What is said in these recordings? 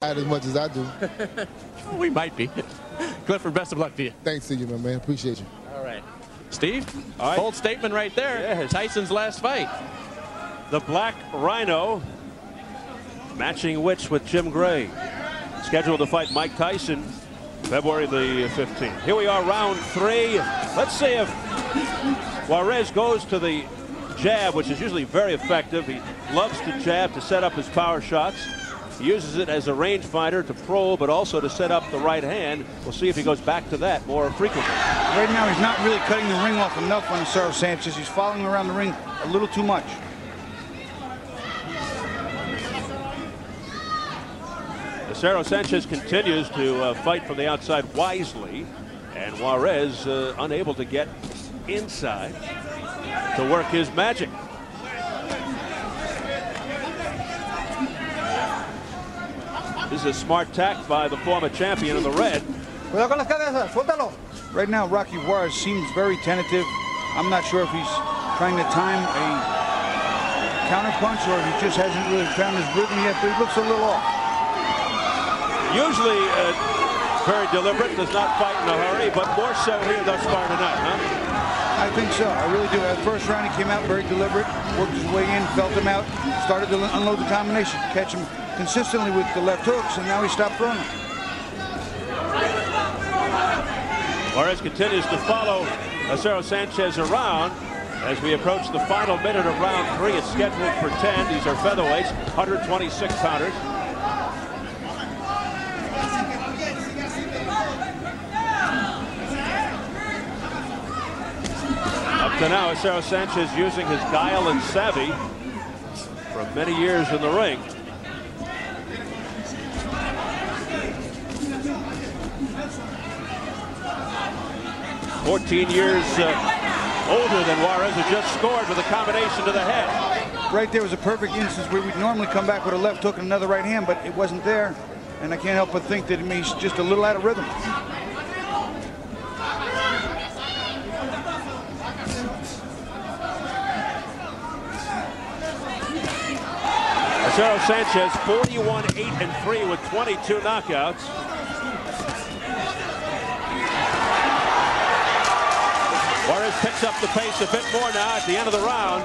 Not as much as I do. We might be. Clifford, best of luck to you. Thanks to you, my man. Appreciate you. All right. Steve, all right. Bold statement right there. Yeah. Tyson's last fight. The Black Rhino matching wits with Jim Gray. Scheduled to fight Mike Tyson February the 15th. Here we are, round 3. Let's see if Juarez goes to the jab, which is usually very effective. He loves to jab to set up his power shots. He uses it as a rangefinder to probe, but also to set up the right hand. We'll see if he goes back to that more frequently. Right now, he's not really cutting the ring off enough on Acero Sanchez. He's following around the ring a little too much. Acero Sanchez continues to fight from the outside wisely, and Juarez unable to get inside to work his magic. This is a smart tack by the former champion in the red. Right now, Rocky Juarez seems very tentative. I'm not sure if he's trying to time a counterpunch or if he just hasn't really found his rhythm yet, but he looks a little off. Usually very deliberate, does not fight in a hurry, but more so here thus far tonight, huh? I think so. I really do. At first round, he came out very deliberate, worked his way in, felt him out, started to unload the combination, catch him consistently with the left hooks, and now he stopped throwing them. Juarez continues to follow Acero Sanchez around as we approach the final minute of round 3. It's scheduled for 10. These are featherweights, 126 pounders. Up to now, Acero Sanchez using his guile and savvy from many years in the ring. "14 years older than Juarez, who just scored with a combination to the head." Right there was a perfect instance where we'd normally come back with a left hook and another right hand, but it wasn't there. And I can't help but think that he's just a little out of rhythm. Acero Sanchez, 41-8-3 with 22 knockouts. Juarez picks up the pace a bit more now at the end of the round.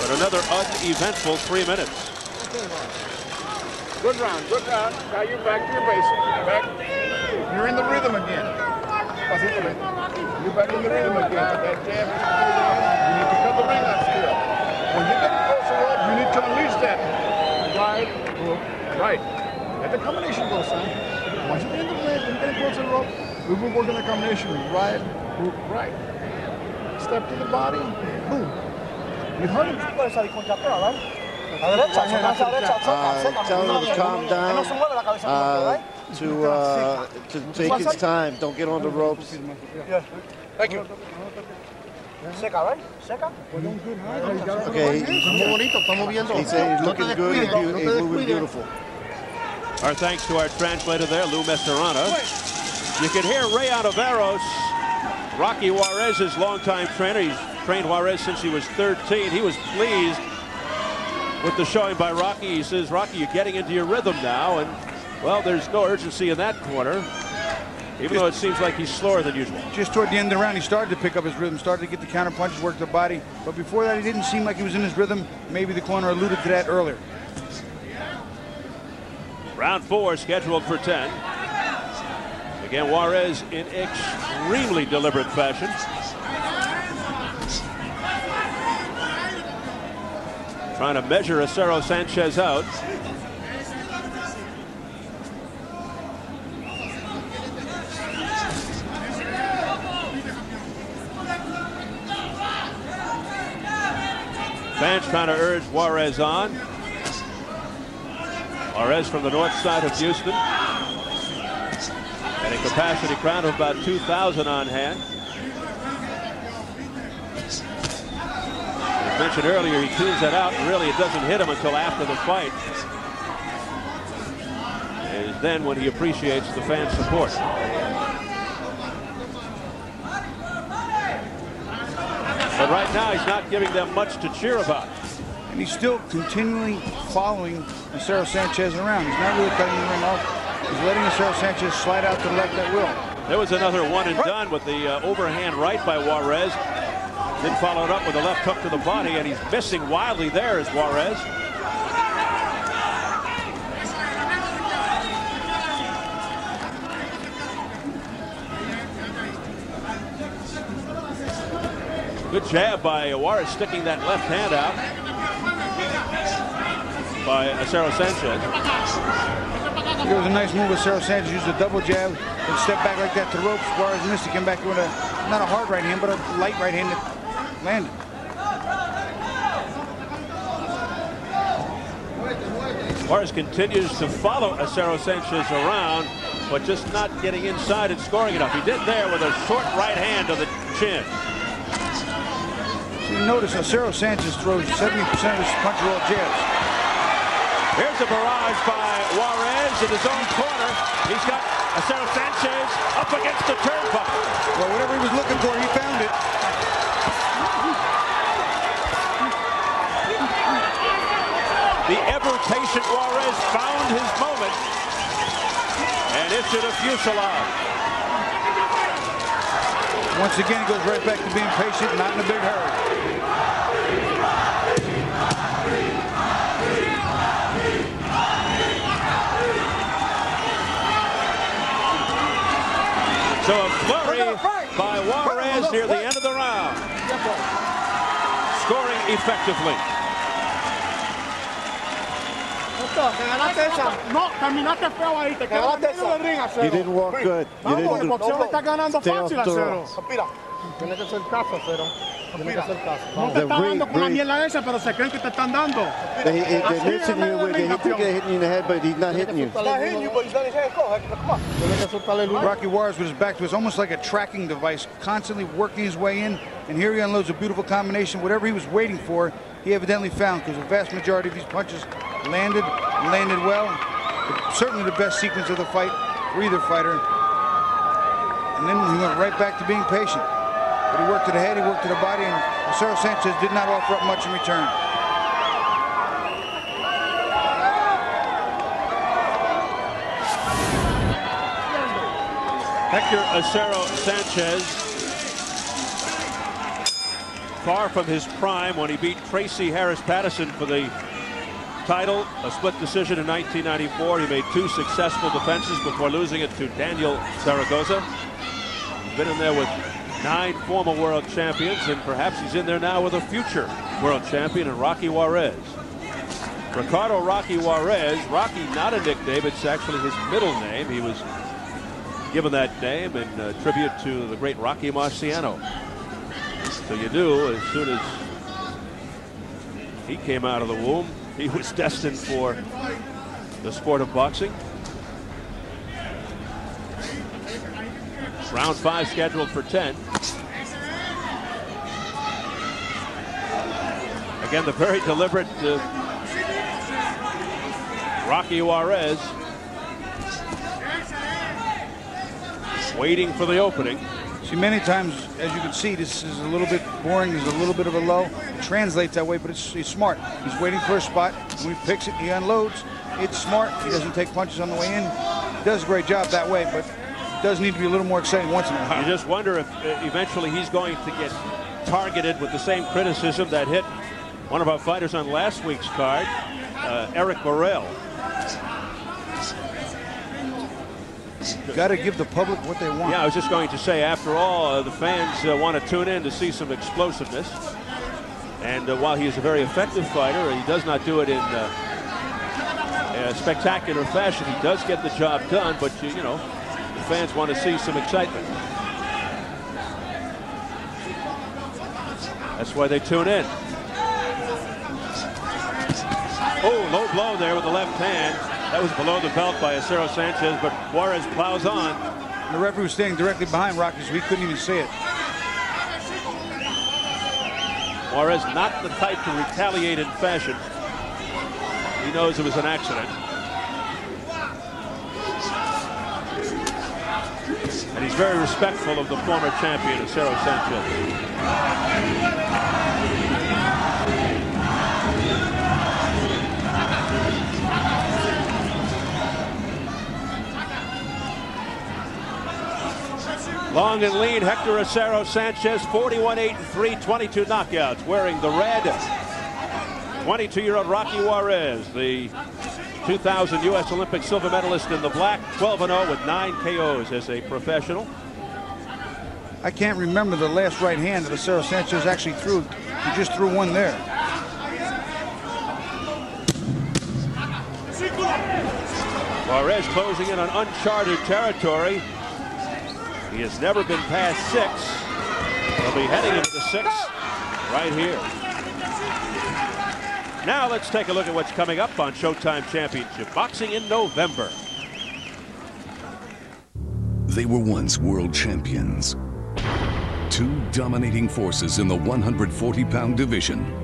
But another uneventful 3 minutes. Good round, good round. Now you're back to your base. Back. You're in the rhythm again. You're back in the rhythm again. That jab, you need to cut the ring out still. When you get closer up, you need to unleash that. Right, hook, right. Let the combination go, son. Once you get in the ring, when you get closer up, we will work on the combination. Right, hook, right. Step to the body, boom. You heard him. Tell him to calm down, to take his time. Don't get on the ropes. Thank you. Seca, right? Seca? Okay, he's looking good, he's moving beautiful. Our thanks to our translator there, Lou Messerana. You can hear Ray Ontiveros, Rocky Juarez's longtime trainer. He's trained Juarez since he was 13. He was pleased with the showing by Rocky. He says, "Rocky, you're getting into your rhythm now." And, well, there's no urgency in that corner, even though it seems like he's slower than usual. Just toward the end of the round, he started to pick up his rhythm, started to get the counter punches, work the body. But before that, he didn't seem like he was in his rhythm. Maybe the corner alluded to that earlier. Round 4 scheduled for 10. Again, Juarez in extremely deliberate fashion. Trying to measure Acero Sanchez out. Fans trying to urge Juarez on. Juarez from the north side of Houston. And a capacity crowd of about 2,000 on hand. As mentioned earlier, he tunes that out, and really it doesn't hit him until after the fight. It is then when he appreciates the fan support. But right now, he's not giving them much to cheer about. And he's still continually following Acero Sanchez around. He's not really cutting the ring off. He's letting Acero Sanchez slide out to the left at will. There was another one and done with the overhand right by Juarez. Then followed up with a left hook to the body, and he's missing wildly there is Juarez. Good jab by Juarez, sticking that left hand out by Acero Sanchez. It was a nice move. Acero Sanchez used a double jab and stepped back like that to the ropes. Juarez missed it, came back with not a hard right hand, but a light right hand that landed. Juarez continues to follow Acero Sanchez around, but just not getting inside and scoring enough. He did there with a short right hand to the chin. So you notice Acero Sanchez throws 70% of his punch roll jabs. Here's a barrage by Juarez in his own corner. He's got Acero Sanchez up against the turnbuckle. Well, whatever he was looking for, he found it. The ever-patient Juarez found his moment and issued a fusillade. Once again, he goes right back to being patient, not in a big hurry. So a flurry by Juarez near the end of the round. Scoring effectively. You didn't walk good. You didn't stay off the ropes. Tiene que ser caso, Acero. Tiene que ser caso. No te está dando con la mierda esa, pero se creen que te están dando. They're missing you with it. He think they're hitting you in the head, but he's not hitting you. He's not hitting you, but he's not his head. Come on. Rocky Juarez with his back to us, almost like a tracking device, constantly working his way in. And here he unloads a beautiful combination. Whatever he was waiting for, he evidently found, because the vast majority of these punches landed well. Certainly the best sequence of the fight for either fighter. And then he went right back to being patient. But he worked to the head, he worked to the body, and Acero Sanchez did not offer up much in return. Hector Acero Sanchez, far from his prime when he beat Tracy Harris Patterson for the title, a split decision in 1994. He made 2 successful defenses before losing it to Daniel Zaragoza. He's been in there with 9 former world champions, and perhaps he's in there now with a future world champion in Rocky Juarez. Ricardo Rocky Juarez, Rocky not a nickname, it's actually his middle name. He was given that name in tribute to the great Rocky Marciano. So you knew as soon as he came out of the womb, he was destined for the sport of boxing. Round 5 scheduled for 10. Again, the very deliberate Rocky Juarez waiting for the opening. See, many times, as you can see, this is a little bit boring. There's a little bit of a low. It translates that way, but he's smart. He's waiting for a spot. When he picks it, he unloads. It's smart. He doesn't take punches on the way in. He does a great job that way, but it does need to be a little more exciting once in a while. You just wonder if eventually he's going to get targeted with the same criticism that hit one of our fighters on last week's card, Eric Morrell. Got to give the public what they want. Yeah, I was just going to say, after all, the fans want to tune in to see some explosiveness. And while he is a very effective fighter, he does not do it in a spectacular fashion. He does get the job done, but you know, the fans want to see some excitement. That's why they tune in. Oh, low blow there with the left hand. That was below the belt by Acero Sanchez, but Juarez plows on. The referee was standing directly behind Rocky, so he couldn't even see it. Juarez not the type to retaliate in fashion. He knows it was an accident. And he's very respectful of the former champion, Acero Sanchez. Long and lean Hector Acero Sanchez, 41-8-3, 22 knockouts, wearing the red. 22-year-old Rocky Juarez, the 2000 U.S. Olympic silver medalist in the black, 12-0 with 9 KOs as a professional. I can't remember the last right hand that Acero Sanchez actually threw. He just threw one there. Juarez closing in on uncharted territory. He has never been past 6. He'll be heading into the 6 right here. Now let's take a look at what's coming up on Showtime Championship Boxing in November. They were once world champions. 2 dominating forces in the 140-pound division.